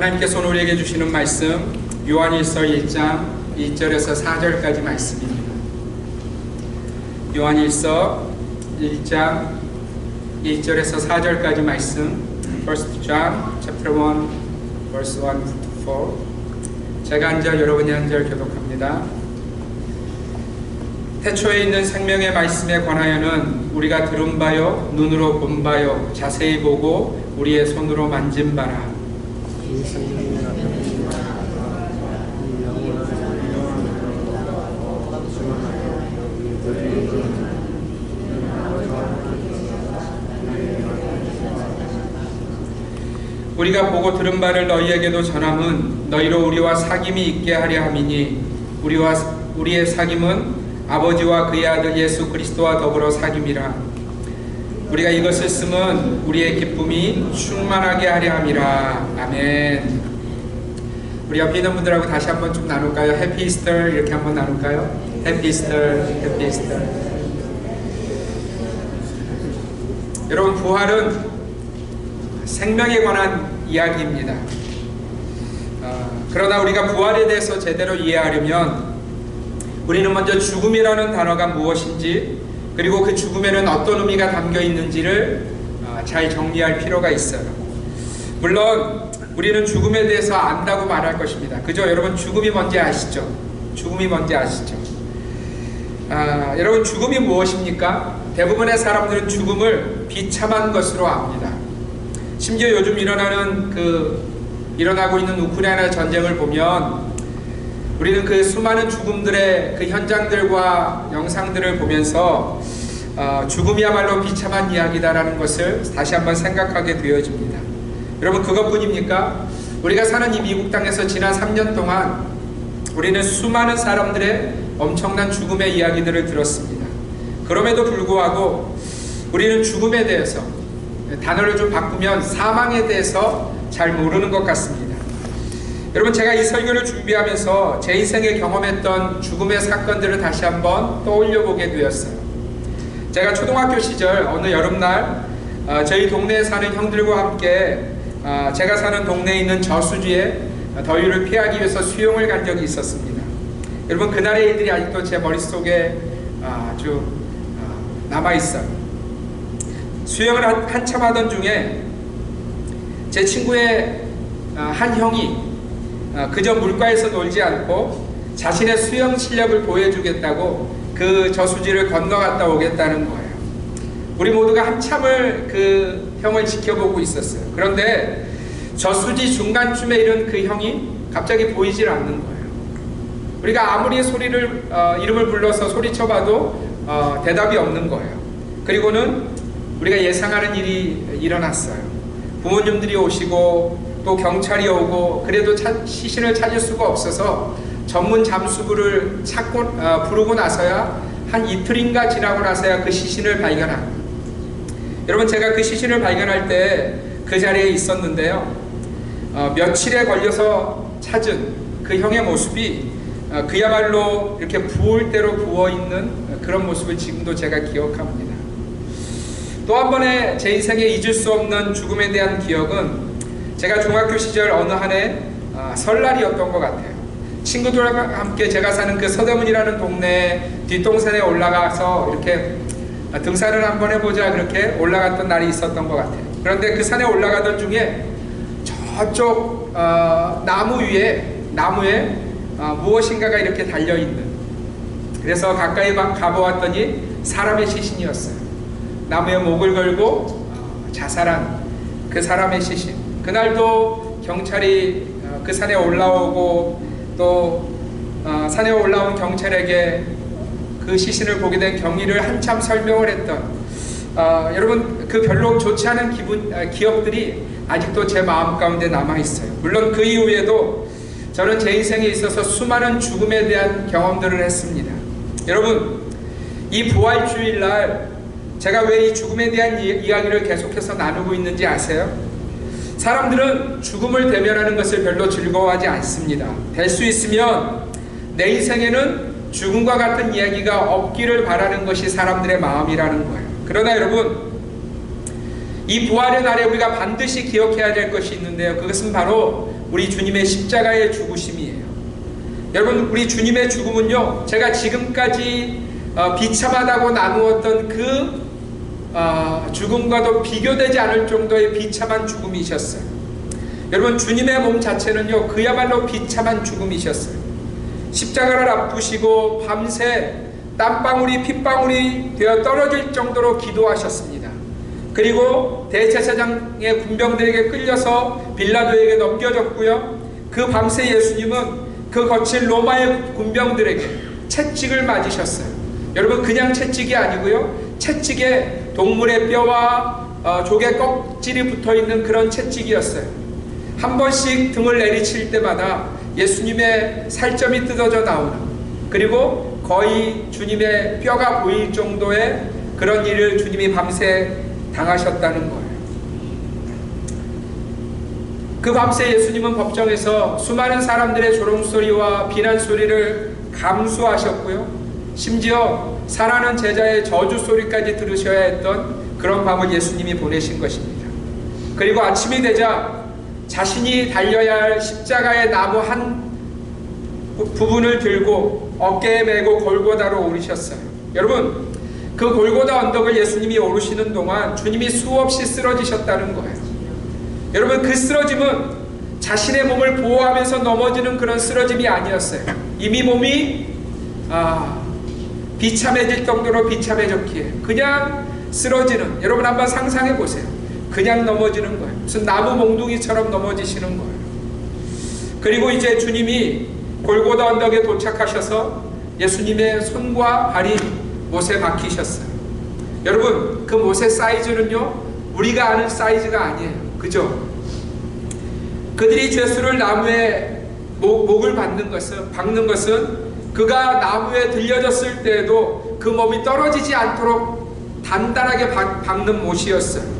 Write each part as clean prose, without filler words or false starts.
하나님께서 오늘 우리에게 주시는 말씀 요한일서 1장 1절에서 4절까지 말씀입니다. 요한일서 1장 1절에서 4절까지 말씀, 1 John chapter 1 verse 1 to 4. 제가 한 절, 여러분이 한 절 교독합니다. 태초에 있는 생명의 말씀에 관하여는 우리가 들은 바요, 눈으로 본 바요, 자세히 보고 우리의 손으로 만진 바라. 우리가 보고 들은 바를 너희에게도 전함은 너희로 우리와 사귐이 있게 하려 함이니 우리의 사귐은 아버지와 그의 아들 예수 그리스도와 더불어 사귐이라. 우리가 이것을 쓰면 우리의 기쁨이 충만하게 하려 함이라. 아멘. 우리 옆에 있는 분들하고 다시 한번 좀 나눌까요? 해피 이스터 이렇게 한번 나눌까요? 해피 이스터, 해피 이스터. 여러분, 부활은 생명에 관한 이야기입니다. 그러나 우리가 부활에 대해서 제대로 이해하려면 우리는 먼저 죽음이라는 단어가 무엇인지, 그리고 그 죽음에는 어떤 의미가 담겨 있는지를 잘 정리할 필요가 있어요. 물론 우리는 죽음에 대해서 안다고 말할 것입니다. 그죠? 여러분, 죽음이 뭔지 아시죠? 죽음이 뭔지 아시죠? 여러분, 죽음이 무엇입니까? 대부분의 사람들은 죽음을 비참한 것으로 압니다. 심지어 요즘 일어나고 있는 우크라이나 전쟁을 보면 우리는 그 수많은 죽음들의 그 현장들과 영상들을 보면서 죽음이야말로 비참한 이야기다라는 것을 다시 한번 생각하게 되어집니다. 여러분, 그것뿐입니까? 우리가 사는 이 미국 땅에서 지난 3년 동안 우리는 수많은 사람들의 엄청난 죽음의 이야기들을 들었습니다. 그럼에도 불구하고 우리는 죽음에 대해서, 단어를 좀 바꾸면 사망에 대해서 잘 모르는 것 같습니다. 여러분, 제가 이 설교를 준비하면서 제 인생에 경험했던 죽음의 사건들을 다시 한번 떠올려 보게 되었어요. 제가 초등학교 시절 어느 여름날 저희 동네에 사는 형들과 함께 제가 사는 동네에 있는 저수지에 더위를 피하기 위해서 수영을 간 적이 있었습니다. 여러분, 그날의 일들이 아직도 제 머릿속에 아주 남아있어요. 수영을 한참 하던 중에 제 친구의 한 형이 그저 물가에서 놀지 않고 자신의 수영 실력을 보여주겠다고 그 저수지를 건너갔다 오겠다는 거예요. 우리 모두가 한참을 그 형을 지켜보고 있었어요. 그런데 저수지 중간쯤에 이른 그 형이 갑자기 보이질 않는 거예요. 우리가 아무리 이름을 불러서 소리쳐봐도 대답이 없는 거예요. 그리고는 우리가 예상하는 일이 일어났어요. 부모님들이 오시고 또 경찰이 오고, 그래도 시신을 찾을 수가 없어서 전문 잠수부를 부르고 나서야 한 이틀인가 지나고 나서야 그 시신을 발견합니다. 여러분, 제가 그 시신을 발견할 때 그 자리에 있었는데요. 며칠에 걸려서 찾은 그 형의 모습이 그야말로 이렇게 부을 대로 부어있는 그런 모습을 지금도 제가 기억합니다. 또 한 번의 제 인생에 잊을 수 없는 죽음에 대한 기억은 제가 중학교 시절 어느 한 해 설날이었던 것 같아요. 친구들과 함께 제가 사는 그 서대문이라는 동네 뒷동산에 올라가서 이렇게 등산을 한번 해보자, 그렇게 올라갔던 날이 있었던 것 같아요. 그런데 그 산에 올라가던 중에 저쪽 나무에 무엇인가가 이렇게 달려있는, 그래서 가까이 가보았더니 사람의 시신이었어요. 나무에 목을 걸고 자살한 그 사람의 시신. 그날도 경찰이 그 산에 올라오고, 또 산에 올라온 경찰에게 그 시신을 보게 된 경위를 한참 설명을 했던, 여러분, 그 별로 좋지 않은 기억들이 아직도 제 마음 가운데 남아있어요. 물론 그 이후에도 저는 제 인생에 있어서 수많은 죽음에 대한 경험들을 했습니다. 여러분, 이 부활주일날 제가 왜 이 죽음에 대한 이야기를 계속해서 나누고 있는지 아세요? 사람들은 죽음을 대면하는 것을 별로 즐거워하지 않습니다. 될 수 있으면 내 인생에는 죽음과 같은 이야기가 없기를 바라는 것이 사람들의 마음이라는 거예요. 그러나 여러분, 이 부활의 날에 우리가 반드시 기억해야 될 것이 있는데요. 그것은 바로 우리 주님의 십자가의 죽으심이에요. 여러분, 우리 주님의 죽음은요, 제가 지금까지 비참하다고 나누었던 그 죽음과도 비교되지 않을 정도의 비참한 죽음이셨어요. 여러분, 주님의 몸 자체는요, 그야말로 비참한 죽음이셨어요. 십자가를 앞두시고 밤새 땀방울이 핏방울이 되어 떨어질 정도로 기도하셨습니다. 그리고 대제사장의 군병들에게 끌려서 빌라도에게 넘겨졌고요. 그 밤새 예수님은 그 거친 로마의 군병들에게 채찍을 맞으셨어요. 여러분, 그냥 채찍이 아니고요, 채찍에 동물의 뼈와 조개 껍질이 붙어있는 그런 채찍이었어요. 한 번씩 등을 내리칠 때마다 예수님의 살점이 뜯어져 나오는, 그리고 거의 주님의 뼈가 보일 정도의 그런 일을 주님이 밤새 당하셨다는 거예요. 그 밤새 예수님은 법정에서 수많은 사람들의 조롱소리와 비난소리를 감수하셨고요, 심지어 사랑하는 제자의 저주소리까지 들으셔야 했던 그런 밤을 예수님이 보내신 것입니다. 그리고 아침이 되자 자신이 달려야 할 십자가의 나무 한 부분을 들고 어깨에 메고 골고다로 오르셨어요. 여러분, 그 골고다 언덕을 예수님이 오르시는 동안 주님이 수없이 쓰러지셨다는 거예요. 여러분, 그 쓰러짐은 자신의 몸을 보호하면서 넘어지는 그런 쓰러짐이 아니었어요. 이미 몸이 비참해질 정도로 비참해졌기에 그냥 쓰러지는, 여러분 한번 상상해 보세요. 그냥 넘어지는 거예요. 무슨 나무 몽둥이처럼 넘어지시는 거예요. 그리고 이제 주님이 골고다 언덕에 도착하셔서 예수님의 손과 발이 못에 박히셨어요. 여러분, 그 못의 사이즈는요, 우리가 아는 사이즈가 아니에요. 그죠? 그들이 죄수를 나무에 목을 박는 것은 그가 나무에 들려졌을 때에도 그 몸이 떨어지지 않도록 단단하게 박는 못이었어요.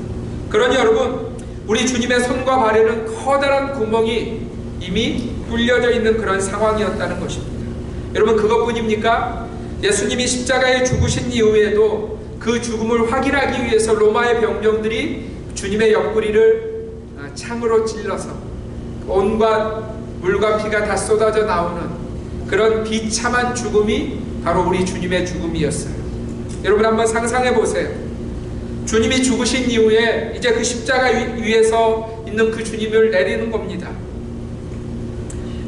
그러니 여러분, 우리 주님의 손과 발에는 커다란 구멍이 이미 뚫려져 있는 그런 상황이었다는 것입니다. 여러분, 그것뿐입니까? 예수님이 십자가에 죽으신 이후에도 그 죽음을 확인하기 위해서 로마의 병정들이 주님의 옆구리를 창으로 찔러서 온갖 물과 피가 다 쏟아져 나오는 그런 비참한 죽음이 바로 우리 주님의 죽음이었어요. 여러분 한번 상상해 보세요. 주님이 죽으신 이후에 이제 그 십자가 위에서 있는 그 주님을 내리는 겁니다.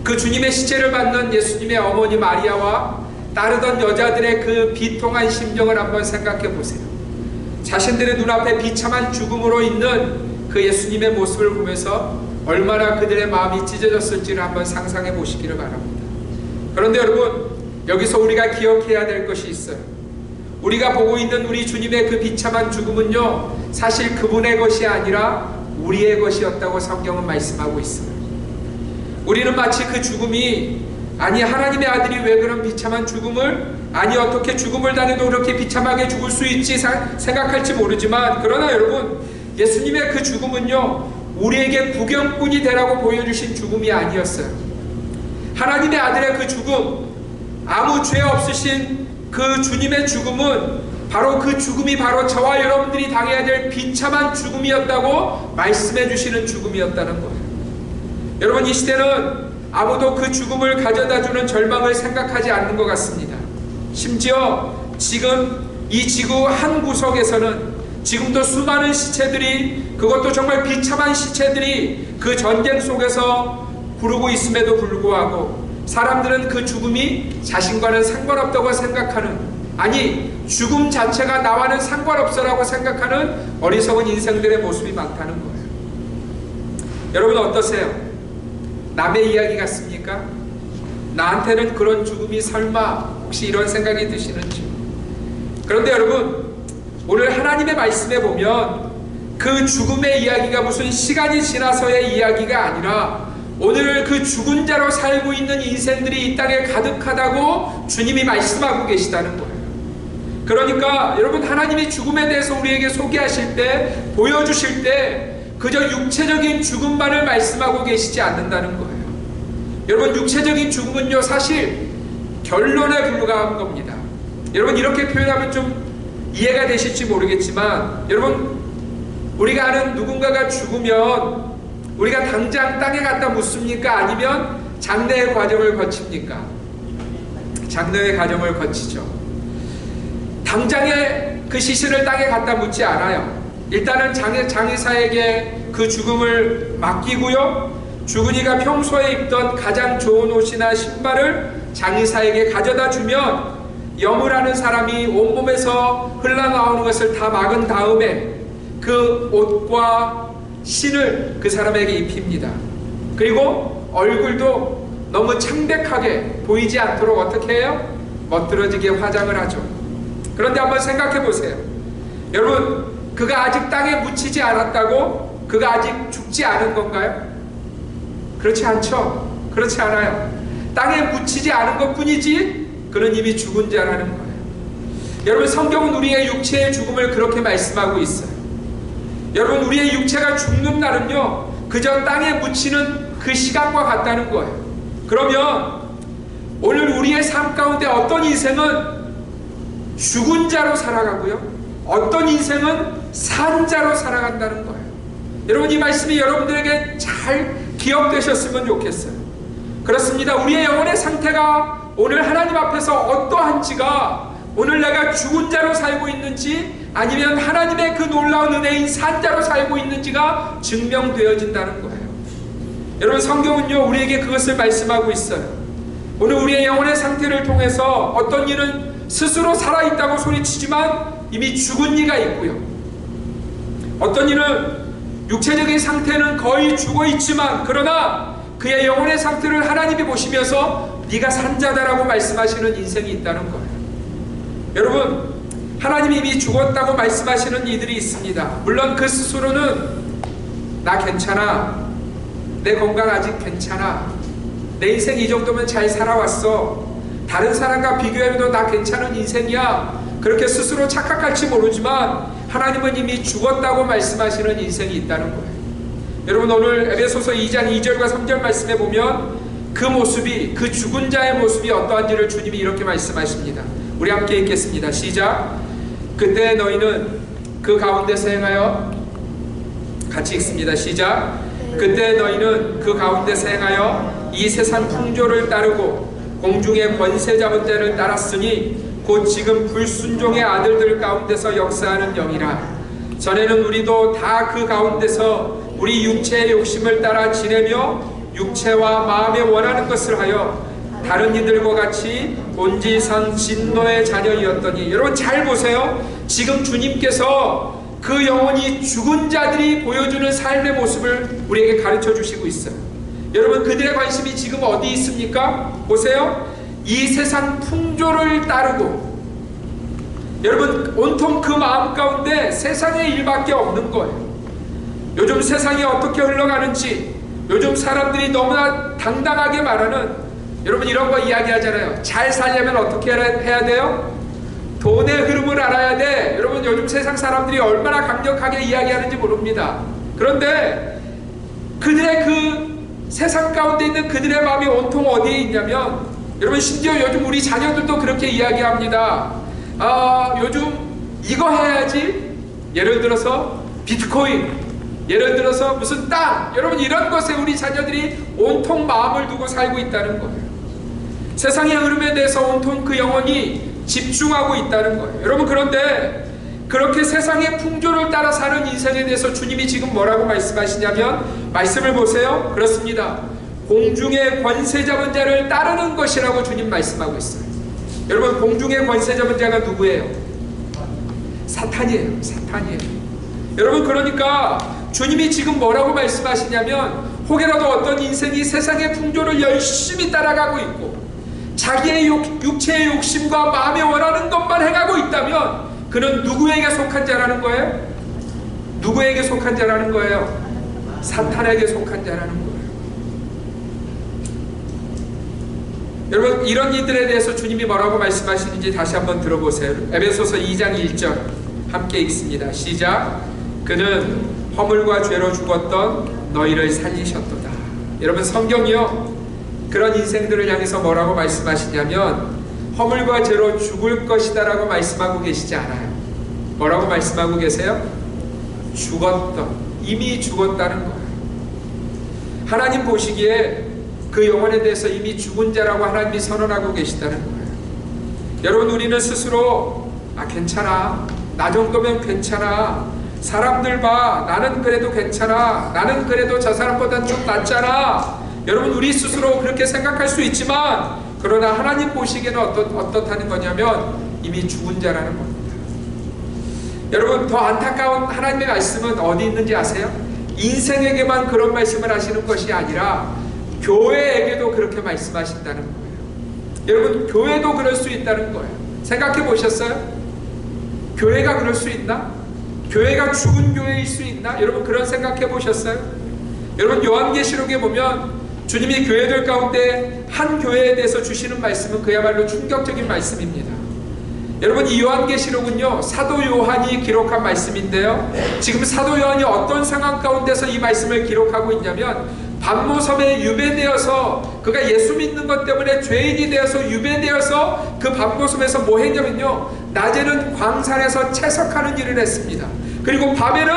그 주님의 시체를 받는 예수님의 어머니 마리아와 따르던 여자들의 그 비통한 심정을 한번 생각해 보세요. 자신들의 눈앞에 비참한 죽음으로 있는 그 예수님의 모습을 보면서 얼마나 그들의 마음이 찢어졌을지를 한번 상상해 보시기를 바랍니다. 그런데 여러분, 여기서 우리가 기억해야 될 것이 있어요. 우리가 보고 있는 우리 주님의 그 비참한 죽음은요, 사실 그분의 것이 아니라 우리의 것이었다고 성경은 말씀하고 있어요. 우리는 마치 그 죽음이, 아니 하나님의 아들이 왜 그런 비참한 죽음을, 아니 어떻게 죽음을 당해도 그렇게 비참하게 죽을 수 있지 생각할지 모르지만, 그러나 여러분, 예수님의 그 죽음은요, 우리에게 구경꾼이 되라고 보여주신 죽음이 아니었어요. 하나님의 아들의 그 죽음, 아무 죄 없으신 그 주님의 죽음은 바로 그 죽음이 바로 저와 여러분들이 당해야 될 비참한 죽음이었다고 말씀해 주시는 죽음이었다는 거예요. 여러분, 이 시대는 아무도 그 죽음을 가져다주는 절망을 생각하지 않는 것 같습니다. 심지어 지금 이 지구 한 구석에서는 지금도 수많은 시체들이, 그것도 정말 비참한 시체들이 그 전쟁 속에서 부르고 있음에도 불구하고 사람들은 그 죽음이 자신과는 상관없다고 생각하는, 아니 죽음 자체가 나와는 상관없어라고 생각하는 어리석은 인생들의 모습이 많다는 거예요. 여러분 어떠세요? 남의 이야기 같습니까? 나한테는 그런 죽음이 설마 혹시 이런 생각이 드시는지. 그런데 여러분, 오늘 하나님의 말씀에 보면 그 죽음의 이야기가 무슨 시간이 지나서의 이야기가 아니라 오늘 그 죽은 자로 살고 있는 인생들이 이 땅에 가득하다고 주님이 말씀하고 계시다는 거예요. 그러니까 여러분, 하나님이 죽음에 대해서 우리에게 소개하실 때, 보여주실 때 그저 육체적인 죽음만을 말씀하고 계시지 않는다는 거예요. 여러분, 육체적인 죽음은요, 사실 결론에 불과한 겁니다. 여러분, 이렇게 표현하면 좀 이해가 되실지 모르겠지만, 여러분, 우리가 아는 누군가가 죽으면 우리가 당장 땅에 갖다 묻습니까? 아니면 장례의 과정을 거칩니까? 장례의 과정을 거치죠. 당장에 그 시신을 땅에 갖다 묻지 않아요. 일단은 장의사에게 그 죽음을 맡기고요, 죽은 이가 평소에 입던 가장 좋은 옷이나 신발을 장의사에게 가져다 주면 염을 사람이 온몸에서 흘러나오는 것을 다 막은 다음에 그 옷과 신을 그 사람에게 입힙니다. 그리고 얼굴도 너무 창백하게 보이지 않도록 어떻게 해요? 멋들어지게 화장을 하죠. 그런데 한번 생각해 보세요. 여러분, 그가 아직 땅에 묻히지 않았다고 그가 아직 죽지 않은 건가요? 그렇지 않죠. 그렇지 않아요. 땅에 묻히지 않은 것 뿐이지 그는 이미 죽은 자라는 거예요. 여러분, 성경은 우리의 육체의 죽음을 그렇게 말씀하고 있어요. 여러분, 우리의 육체가 죽는 날은요, 그저 땅에 묻히는 그 시간과 같다는 거예요. 그러면 오늘 우리의 삶 가운데 어떤 인생은 죽은 자로 살아가고요, 어떤 인생은 산 자로 살아간다는 거예요. 여러분, 이 말씀이 여러분들에게 잘 기억되셨으면 좋겠어요. 그렇습니다. 우리의 영혼의 상태가 오늘 하나님 앞에서 어떠한지가 오늘 내가 죽은 자로 살고 있는지 아니면 하나님의 그 놀라운 은혜인 산 자로 살고 있는지가 증명되어진다는 거예요. 여러분, 성경은요, 우리에게 그것을 말씀하고 있어요. 오늘 우리의 영혼의 상태를 통해서 어떤 이는 스스로 살아있다고 소리치지만 이미 죽은 이가 있고요, 어떤 이는 육체적인 상태는 거의 죽어있지만 그러나 그의 영혼의 상태를 하나님이 보시면서 네가 산자다라고 말씀하시는 인생이 있다는 거예요. 여러분, 하나님이 이미 죽었다고 말씀하시는 이들이 있습니다. 물론 그 스스로는 나 괜찮아, 내 건강 아직 괜찮아, 내 인생 이 정도면 잘 살아왔어, 다른 사람과 비교해도 나 괜찮은 인생이야, 그렇게 스스로 착각할지 모르지만 하나님은 이미 죽었다고 말씀하시는 인생이 있다는 거예요. 여러분, 오늘 에베소서 2장 2절과 3절 말씀에 보면 그 모습이, 그 죽은 자의 모습이 어떠한지를 주님이 이렇게 말씀하십니다. 우리 함께 읽겠습니다. 시작. 그때 너희는 그 가운데서 행하여, 같이 읽습니다. 시작. 그때 너희는 그 가운데서 행하여 이 세상 풍조를 따르고 공중의 권세 잡은 자를 따랐으니 곧 지금 불순종의 아들들 가운데서 역사하는 영이라. 전에는 우리도 다 그 가운데서 우리 육체의 욕심을 따라 지내며 육체와 마음에 원하는 것을 하여 다른 이들과 같이 본질상 진노의 자녀이었더니. 여러분, 잘 보세요. 지금 주님께서 그 영혼이 죽은 자들이 보여주는 삶의 모습을 우리에게 가르쳐 주시고 있어요. 여러분, 그들의 관심이 지금 어디 있습니까? 보세요. 이 세상 풍조를 따르고, 여러분, 온통 그 마음 가운데 세상의 일밖에 없는 거예요. 요즘 세상이 어떻게 흘러가는지, 요즘 사람들이 너무나 당당하게 말하는, 여러분 이런 거 이야기하잖아요. 잘 살려면 어떻게 해야 돼요? 돈의 흐름을 알아야 돼. 여러분, 요즘 세상 사람들이 얼마나 강력하게 이야기하는지 모릅니다. 그런데 그들의 그 세상 가운데 있는 그들의 마음이 온통 어디에 있냐면, 여러분, 심지어 요즘 우리 자녀들도 그렇게 이야기합니다. 요즘 이거 해야지. 예를 들어서 비트코인, 예를 들어서 무슨 땅, 여러분 이런 것에 우리 자녀들이 온통 마음을 두고 살고 있다는 거예요. 세상의 흐름에 대해서 온통 그 영혼이 집중하고 있다는 거예요. 여러분, 그런데 그렇게 세상의 풍조를 따라 사는 인생에 대해서 주님이 지금 뭐라고 말씀하시냐면, 말씀을 보세요. 그렇습니다. 공중의 권세 잡은 자를 따르는 것이라고 주님 말씀하고 있어요. 여러분, 공중의 권세 잡은 자가 누구예요? 사탄이에요. 사탄이에요. 여러분, 그러니까 주님이 지금 뭐라고 말씀하시냐면, 혹여라도 어떤 인생이 세상의 풍조를 열심히 따라가고 있고 자기의 육체의 욕심과 마음에 원하는 것만 행하고 있다면 그는 누구에게 속한 자라는 거예요? 누구에게 속한 자라는 거예요? 사탄에게 속한 자라는 거예요. 여러분, 이런 이들에 대해서 주님이 뭐라고 말씀하시는지 다시 한번 들어보세요. 에베소서 2장 1절 함께 읽습니다. 시작. 그는 허물과 죄로 죽었던 너희를 살리셨도다. 여러분, 성경이요, 그런 인생들을 향해서 뭐라고 말씀하시냐면 허물과 죄로 죽을 것이다 라고 말씀하고 계시지 않아요. 뭐라고 말씀하고 계세요? 죽었던, 이미 죽었다는 거예요. 하나님 보시기에 그 영혼에 대해서 이미 죽은 자라고 하나님이 선언하고 계시다는 거예요. 여러분, 우리는 스스로 괜찮아, 나 정도면 괜찮아, 사람들 봐, 나는 그래도 괜찮아, 나는 그래도 저 사람보단 좀 낫잖아, 여러분, 우리 스스로 그렇게 생각할 수 있지만, 그러나 하나님 보시기에는 어떻다는 거냐면 이미 죽은 자라는 겁니다. 여러분, 더 안타까운 하나님의 말씀은 어디 있는지 아세요? 인생에게만 그런 말씀을 하시는 것이 아니라 교회에게도 그렇게 말씀하신다는 거예요. 여러분, 교회도 그럴 수 있다는 거예요. 생각해 보셨어요? 교회가 그럴 수 있나? 교회가 죽은 교회일 수 있나? 여러분, 그런 생각해 보셨어요? 여러분, 요한계시록에 보면 주님이 교회들 가운데 한 교회에 대해서 주시는 말씀은 그야말로 충격적인 말씀입니다. 여러분, 이 요한계시록은요, 사도 요한이 기록한 말씀인데요, 지금 사도 요한이 어떤 상황 가운데서 이 말씀을 기록하고 있냐면, 반모섬에 유배되어서 그가 예수 믿는 것 때문에 죄인이 되어서 유배되어서 그 반모섬에서 뭐 했냐면요, 낮에는 광산에서 채석하는 일을 했습니다. 그리고 밤에는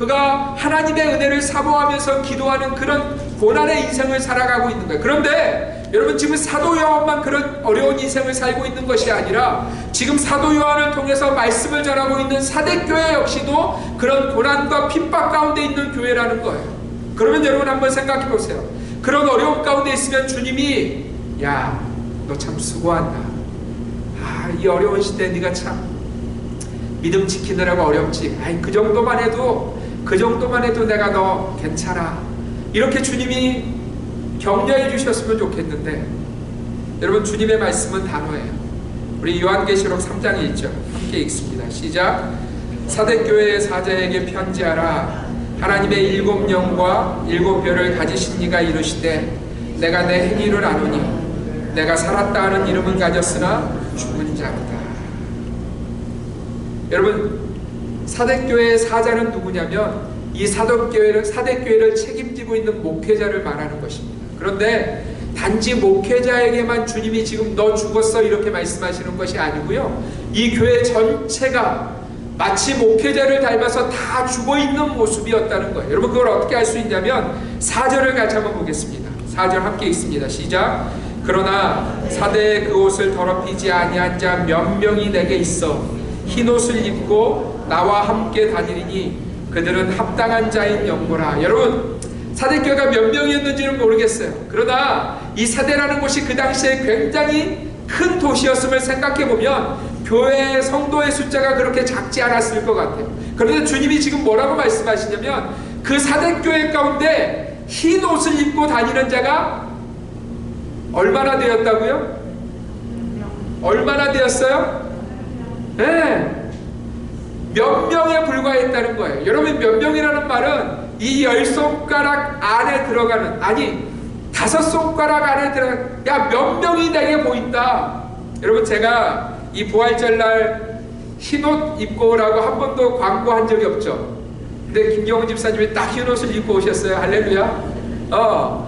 그가 하나님의 은혜를 사모하면서 기도하는 그런 고난의 인생을 살아가고 있는 거예요. 그런데 여러분, 지금 사도 요한만 그런 어려운 인생을 살고 있는 것이 아니라 지금 사도 요한을 통해서 말씀을 전하고 있는 사대교회 역시도 그런 고난과 핍박 가운데 있는 교회라는 거예요. 그러면 여러분, 한번 생각해 보세요. 그런 어려움 가운데 있으면 주님이, 야, 너 참 수고한다. 이 어려운 시대에 네가 참 믿음 지키느라고 어렵지. 그 정도만 해도 내가 너 괜찮아. 이렇게 주님이 격려해 주셨으면 좋겠는데, 여러분, 주님의 말씀은 단호해요. 우리 요한계시록 3장에 있죠. 함께 읽습니다. 시작. 사대교회의 사자에게 편지하라. 하나님의 7 영과 7 별을 가지신 이가 이르시되, 내가 내 행위를 아노니 내가 살았다 하는 이름은 가졌으나 죽은 자로다. 여러분, 사대교회의 사자는 누구냐면 이 사대교회를 책임지고 있는 목회자를 말하는 것입니다. 그런데 단지 목회자에게만 주님이 지금 너 죽었어 이렇게 말씀하시는 것이 아니고요, 이 교회 전체가 마치 목회자를 닮아서 다 죽어있는 모습이었다는 거예요. 여러분, 그걸 어떻게 알 수 있냐면 4절을 같이 한번 보겠습니다. 4절 함께 읽습니다. 시작. 그러나 사대의 그 옷을 더럽히지 아니한 자 몇 명이 내게 있어 흰옷을 입고 나와 함께 다니리니 그들은 합당한 자인 영고라. 여러분, 사대교회가 몇 명이었는지는 모르겠어요. 그러나 이 사대라는 곳이 그 당시에 굉장히 큰 도시였음을 생각해보면 교회 성도의 숫자가 그렇게 작지 않았을 것 같아요. 그런데 주님이 지금 뭐라고 말씀하시냐면 그 사대교회 가운데 흰 옷을 입고 다니는 자가 얼마나 되었다고요? 얼마나 되었어요? 네, 몇 명에 불과했다는 거예요. 여러분, 몇 명이라는 말은 이 10손가락 안에 들어가는, 아니 5손가락 안에 들어가는, 야, 몇 명이 내게 보인다. 여러분, 제가 이 부활절날 흰옷 입고 오라고 한 번도 광고한 적이 없죠. 근데 김경훈 집사님이 딱 흰옷을 입고 오셨어요. 할렐루야.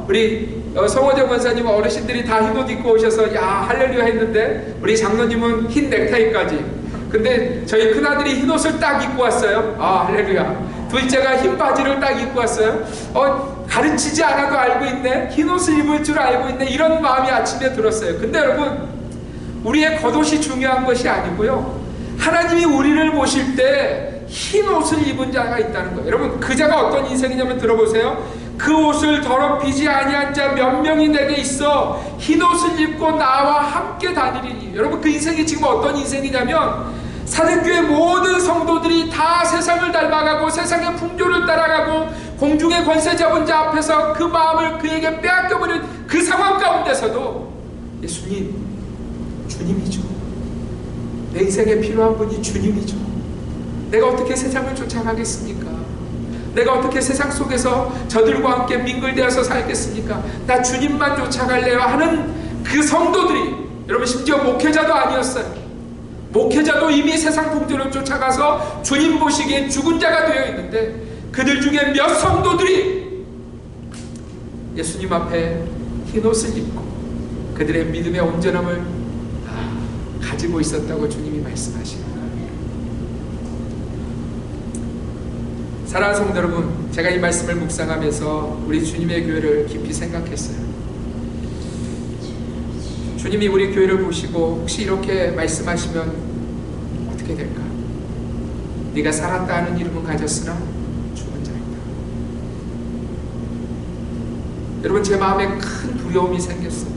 우리 성호정 원사님 어르신들이 다 흰옷 입고 오셔서 야, 할렐루야 했는데, 우리 장로님은 흰 넥타이까지. 근데 저희 큰아들이 흰옷을 딱 입고 왔어요. 할렐루야. 둘째가 흰 바지를 딱 입고 왔어요. 가르치지 않아도 알고 있네, 흰옷을 입을 줄 알고 있네, 이런 마음이 아침에 들었어요. 근데 여러분, 우리의 겉옷이 중요한 것이 아니고요, 하나님이 우리를 보실 때 흰옷을 입은 자가 있다는 거예요. 여러분, 그 자가 어떤 인생이냐면 들어보세요. 그 옷을 더럽히지 아니한 자 몇 명이 내게 있어 흰옷을 입고 나와 함께 다니리니. 여러분, 그 인생이 지금 어떤 인생이냐면 사대교회 모든 성도들이 다 세상을 닮아가고 세상의 풍조를 따라가고 공중의 권세 잡은 자 앞에서 그 마음을 그에게 빼앗겨버린 그 상황 가운데서도 예수님, 주님이죠. 내 인생에 필요한 분이 주님이죠. 내가 어떻게 세상을 쫓아가겠습니까? 내가 어떻게 세상 속에서 저들과 함께 민글되어서 살겠습니까? 나 주님만 쫓아갈래요 하는 그 성도들이, 여러분, 심지어 목회자도 아니었어요. 목회자도 이미 세상 풍조를 쫓아가서 주님 보시기에 죽은 자가 되어 있는데, 그들 중에 몇 성도들이 예수님 앞에 흰옷을 입고 그들의 믿음의 온전함을 가지고 있었다고 주님이 말씀하십니다. 사랑하는 성도 여러분, 제가 이 말씀을 묵상하면서 우리 주님의 교회를 깊이 생각했어요. 주님이 우리 교회를 보시고 혹시 이렇게 말씀하시면 어떻게 될까? 네가 살았다 하는 이름은 가졌으나 죽은 자이다. 여러분, 제 마음에 큰 두려움이 생겼어요.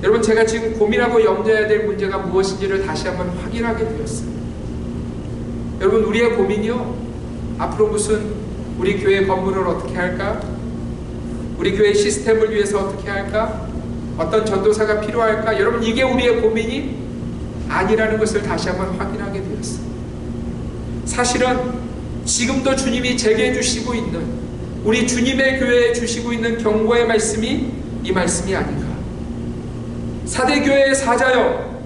여러분, 제가 지금 고민하고 염려해야 될 문제가 무엇인지를 다시 한번 확인하게 되었어요. 여러분, 우리의 고민이요, 앞으로 무슨 우리 교회 건물을 어떻게 할까? 우리 교회 시스템을 위해서 어떻게 할까? 어떤 전도사가 필요할까? 여러분, 이게 우리의 고민이 아니라는 것을 다시 한번 확인하게 되었어요. 사실은 지금도 주님이 제게 주시고 있는, 우리 주님의 교회에 주시고 있는 경고의 말씀이 이 말씀이 아닌가. 사대교회의 사자여,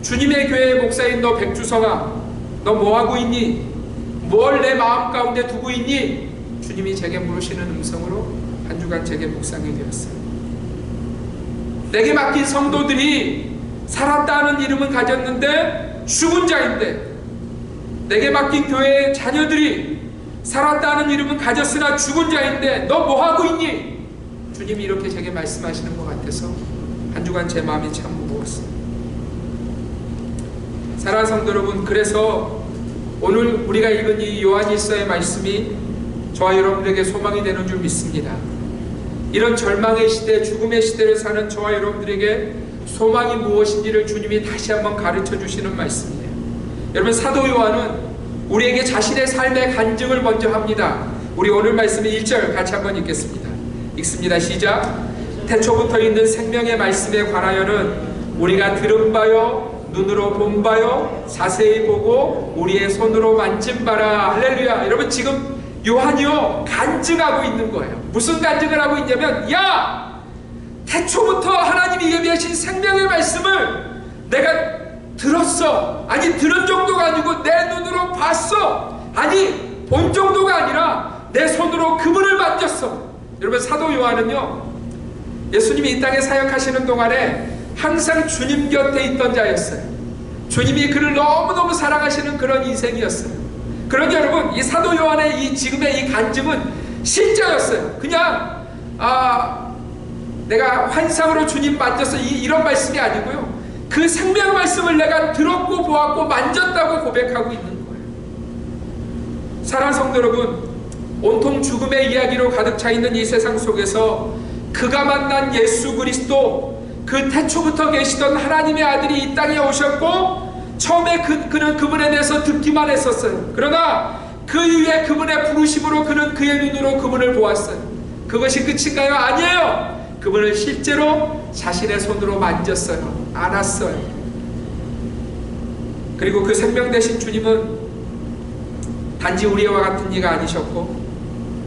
주님의 교회의 목사인 너 백주성아, 너 뭐하고 있니? 뭘 내 마음 가운데 두고 있니? 주님이 제게 물으시는 음성으로 한 주간 제게 묵상이 되었어요. 내게 맡긴 성도들이 살았다는 이름은 가졌는데 죽은 자인데, 내게 맡긴 교회의 자녀들이 살았다는 이름은 가졌으나 죽은 자인데 너 뭐하고 있니? 주님이 이렇게 제게 말씀하시는 것 같아서 한 주간 제 마음이 참 무거웠어요. 사랑하는 성도 여러분, 그래서 오늘 우리가 읽은 이 요한일서의 말씀이 저와 여러분들에게 소망이 되는 줄 믿습니다. 이런 절망의 시대, 죽음의 시대를 사는 저와 여러분들에게 소망이 무엇인지를 주님이 다시 한번 가르쳐 주시는 말씀이에요. 여러분, 사도 요한은 우리에게 자신의 삶의 간증을 먼저 합니다. 우리 오늘 말씀 1절 같이 한번 읽겠습니다. 읽습니다. 시작. 태초부터 있는 생명의 말씀에 관하여는 우리가 들은 바요, 눈으로 본 바요, 자세히 보고 우리의 손으로 만진 바라. 할렐루야. 여러분, 지금 요한이요 간증하고 있는 거예요. 무슨 간증을 하고 있냐면, 야, 태초부터 하나님이 예비하신 생명의 말씀을 내가 들었어. 아니, 들은 정도가 아니고 내 눈으로 봤어. 아니, 본 정도가 아니라 내 손으로 그분을 만졌어. 여러분, 사도 요한은요, 예수님이 이 땅에 사역하시는 동안에 항상 주님 곁에 있던 자였어요. 주님이 그를 너무너무 사랑하시는 그런 인생이었어요. 그러니 여러분, 이 사도 요한의 이 지금의 이 간증은 실제였어요. 그냥 내가 환상으로 주님 만졌어 이런 말씀이 아니고요, 그 생명 말씀을 내가 들었고 보았고 만졌다고 고백하고 있는 거예요. 사랑하는 성도 여러분, 온통 죽음의 이야기로 가득 차 있는 이 세상 속에서 그가 만난 예수 그리스도, 그 태초부터 계시던 하나님의 아들이 이 땅에 오셨고, 처음에 그는 그분에 대해서 듣기만 했었어요. 그러나 그 이후에 그분의 부르심으로 그는 그의 눈으로 그분을 보았어요. 그것이 끝인가요? 아니에요. 그분을 실제로 자신의 손으로 만졌어요. 안았어요. 그리고 그 생명 되신 주님은 단지 우리와 같은 이가 아니셨고,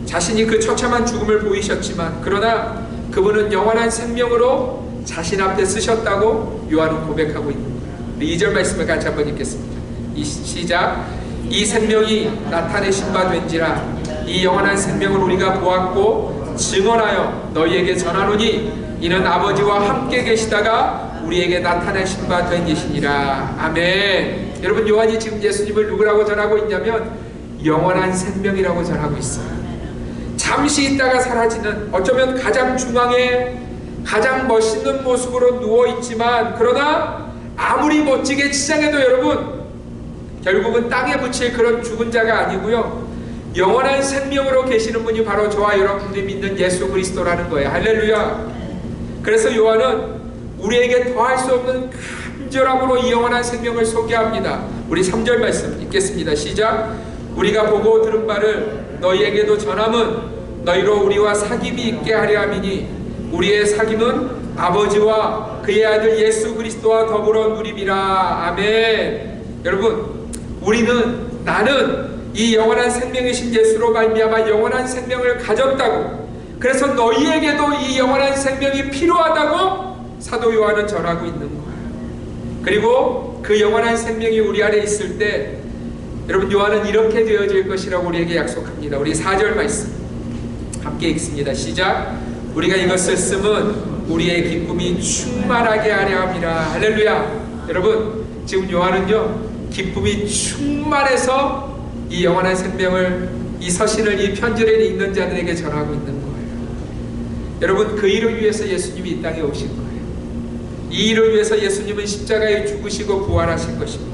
자신이 그 처참한 죽음을 보이셨지만, 그러나 그분은 영원한 생명으로 자신 앞에 쓰셨다고 요한은 고백하고 있는 거예요. 우리 2절 말씀을 같이 한번 읽겠습니다. 시작. 이 생명이 나타내신 바 된지라. 이 영원한 생명을 우리가 보았고 증언하여 너희에게 전하노니 이는 아버지와 함께 계시다가 우리에게 나타내신 바 된 이시니라. 아멘. 여러분, 요한이 지금 예수님을 누구라고 전하고 있냐면 영원한 생명이라고 전하고 있어요. 잠시 있다가 사라지는, 어쩌면 가장 중앙에 가장 멋있는 모습으로 누워있지만, 그러나 아무리 멋지게 치장해도 여러분, 결국은 땅에 붙일 그런 죽은 자가 아니고요, 영원한 생명으로 계시는 분이 바로 저와 여러분들이 믿는 예수 그리스도라는 거예요. 할렐루야. 그래서 요한은 우리에게 더할 수 없는 간절함으로 이 영원한 생명을 소개합니다. 우리 3절 말씀 읽겠습니다. 시작. 우리가 보고 들은 바를 너희에게도 전함은 너희로 우리와 사귐이 있게 하려 함이니 우리의 사귐은 아버지와 그의 아들 예수 그리스도와 더불어 누림이라. 아멘. 여러분, 나는 이 영원한 생명이신 예수로 말미암아 영원한 생명을 가졌다고, 그래서 너희에게도 이 영원한 생명이 필요하다고 사도 요한은 전하고 있는 거예요. 그리고 그 영원한 생명이 우리 안에 있을 때 여러분, 요한은 이렇게 되어질 것이라고 우리에게 약속합니다. 우리 4절 말씀 함께 읽습니다. 시작. 우리가 이것을 쓰면 우리의 기쁨이 충만하게 하려 함이라. 할렐루야. 여러분, 지금 요한은요 기쁨이 충만해서 이 영원한 생명을, 이 서신을, 이 편지를 읽는 자들에게 전하고 있는 거예요. 여러분, 그 일을 위해서 예수님이 이 땅에 오신 거예요. 이 일을 위해서 예수님은 십자가에 죽으시고 부활하신 것입니다.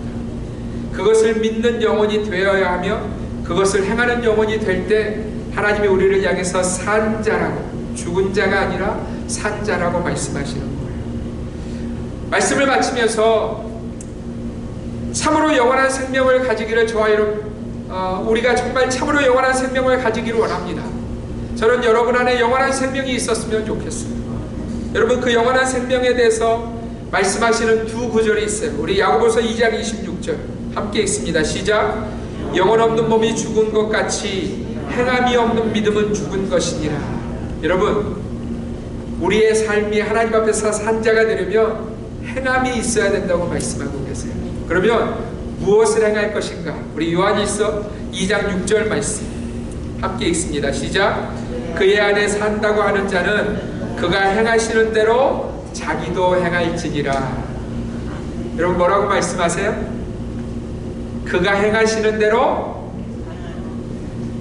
그것을 믿는 영혼이 되어야 하며 그것을 행하는 영혼이 될 때 하나님이 우리를 향해서 산 자라고, 죽은 자가 아니라 산 자라고 말씀하시는 거예요. 말씀을 마치면서 참으로 영원한 생명을 가지기를 저와 여러분, 우리가 정말 참으로 영원한 생명을 가지기를 원합니다. 저는 여러분 안에 영원한 생명이 있었으면 좋겠어요. 여러분, 그 영원한 생명에 대해서 말씀하시는 두 구절이 있어요. 우리 야고보서 2장 26절 함께 읽습니다. 시작. 영혼 없는 몸이 죽은 것 같이 행함이 없는 믿음은 죽은 것이니라. 여러분, 우리의 삶이 하나님 앞에서 산 자가 되려면 행함이 있어야 된다고 말씀하고 계세요. 그러면 무엇을 행할 것인가? 우리 요한일서 2장 6절 말씀 함께 읽습니다. 시작. 그의 안에 산다고 하는 자는 그가 행하시는 대로 자기도 행할지니라. 여러분, 뭐라고 말씀하세요? 그가 행하시는 대로.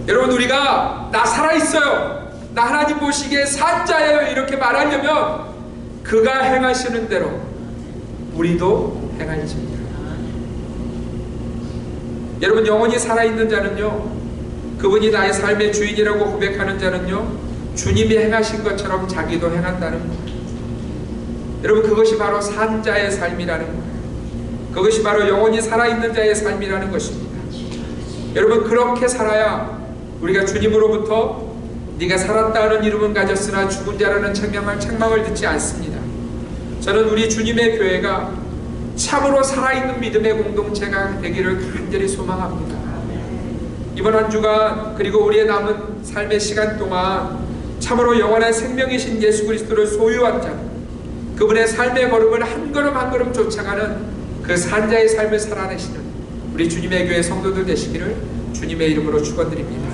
여러분, 우리가 나 살아있어요, 나 하나님 보시기에 산 자예요, 이렇게 말하려면 그가 행하시는 대로 우리도 행할지니라. 여러분, 영원히 살아있는 자는요, 그분이 나의 삶의 주인이라고 고백하는 자는요, 주님이 행하신 것처럼 자기도 행한다는 거예요. 여러분, 그것이 바로 산 자의 삶이라는 거예요. 그것이 바로 영원히 살아있는 자의 삶이라는 것입니다. 여러분, 그렇게 살아야 우리가 주님으로부터 네가 살았다 하는 이름은 가졌으나 죽은 자라는 책망을 듣지 않습니다. 저는 우리 주님의 교회가 참으로 살아있는 믿음의 공동체가 되기를 간절히 소망합니다. 이번 한 주간 그리고 우리의 남은 삶의 시간 동안 참으로 영원한 생명이신 예수 그리스도를 소유한 자, 그분의 삶의 걸음을 한 걸음 한 걸음 쫓아가는 그 산자의 삶을 살아내시는 우리 주님의 교회 성도들 되시기를 주님의 이름으로 축원드립니다.